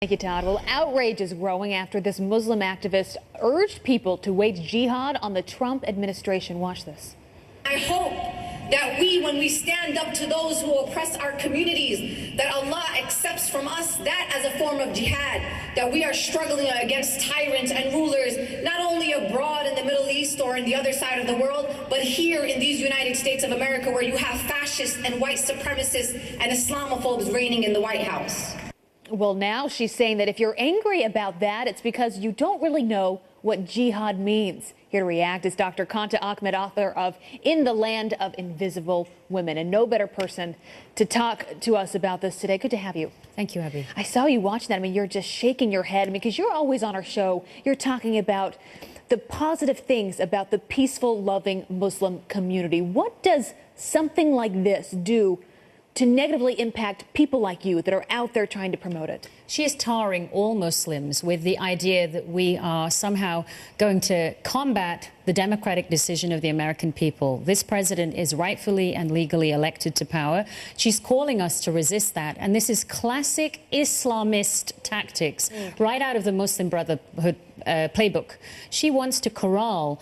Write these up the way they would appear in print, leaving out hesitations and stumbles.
Thank you, Todd. Well, outrage is growing after this Muslim activist urged people to wage jihad on the Trump administration. Watch this. I hope that when we stand up to those who oppress our communities, that Allah accepts from us that as a form of jihad, that we are struggling against tyrants and rulers, not only abroad in the Middle East or in the other side of the world, but here in these United States of America, where you have fascists and white supremacists and Islamophobes reigning in the White House. Well, now she's saying that if you're angry about that, it's because you don't really know what jihad means. Here to react is Dr. Kanta Ahmed, author of In the Land of Invisible Women, and no better person to talk to us about this today. Good to have you. Thank you, Abby. I saw you watching that. I mean, you're just shaking your head because you're always on our show. You're talking about the positive things about the peaceful, loving Muslim community. What does something like this do to negatively impact people like you that are out there trying to promote it? She is tarring all Muslims with the idea that we are somehow going to combat the democratic decision of the American people. This president is rightfully and legally elected to power. She's calling us to resist that. And this is classic Islamist tactics right out of the Muslim Brotherhood playbook. She wants to corral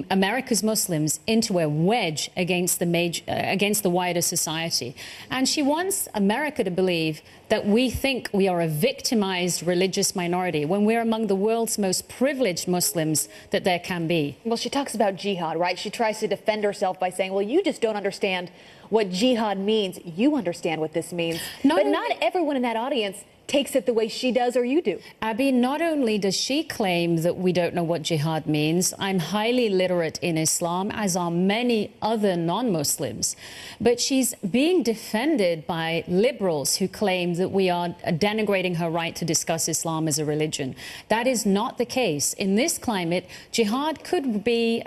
America's Muslims into a wedge against the wider society. And she wants America to believe that we think we are a victimized religious minority when we're among the world's most privileged Muslims that there can be. Well, she talks about jihad, right? She tries to defend herself by saying, well, you just don't understand what jihad means. You understand what this means. But not everyone in that audience takes it the way she does or you do. Abby, not only does she claim that we don't know what jihad means, I'm highly literate in Islam, as are many other non-Muslims, but she's being defended by liberals who claim that we are denigrating her right to discuss Islam as a religion. That is not the case. In this climate, jihad could be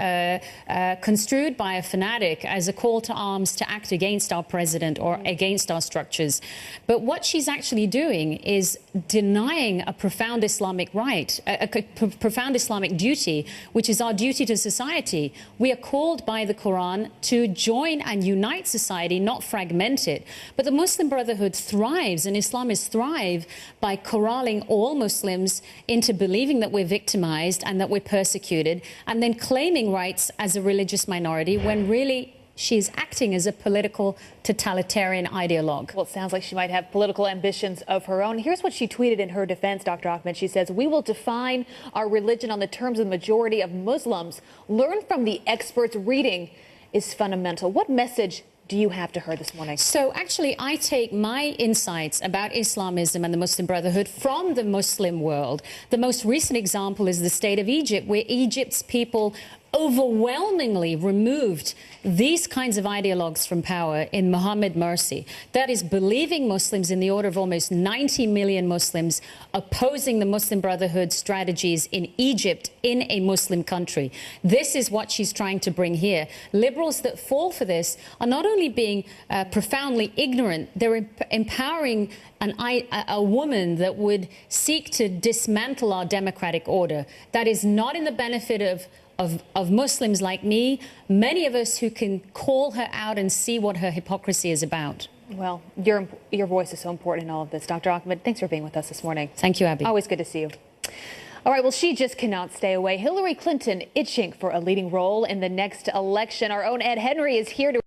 construed by a fanatic as a call to arms to act against our president or against our structures. But what she's actually doing is denying a profound Islamic right, a profound Islamic duty, which is our duty to society. We are called by the Quran to join and unite society, not fragment it. But the Muslim Brotherhood thrives, and Islamists thrive, by corralling all Muslims into believing that we're victimized and that we're persecuted, and then claiming rights as a religious minority when really she's acting as a political totalitarian ideologue. Well, it sounds like she might have political ambitions of her own. Here's what she tweeted in her defense, Dr. Ahmed. She says, "We will define our religion on the terms of the majority of Muslims. Learn from the experts. Reading is fundamental." What message do you have to her this morning? So actually, I take my insights about Islamism and the Muslim Brotherhood from the Muslim world. The most recent example is the state of Egypt, where Egypt's people overwhelmingly removed these kinds of ideologues from power in Mohammed Morsi. That is believing Muslims in the order of almost 90 million Muslims opposing the Muslim Brotherhood strategies in Egypt, in a Muslim country. This is what she's trying to bring here. Liberals that fall for this are not only being profoundly ignorant, they're empowering a woman that would seek to dismantle our democratic order. That is not in the benefit of Muslims like me, many of us who can call her out and see what her hypocrisy is about. Well, your voice is so important in all of this. Dr. Ahmed, thanks for being with us this morning. Thank you, Abby. Always good to see you. All right, well, she just cannot stay away. Hillary Clinton itching for a leading role in the next election. Our own Ed Henry is here to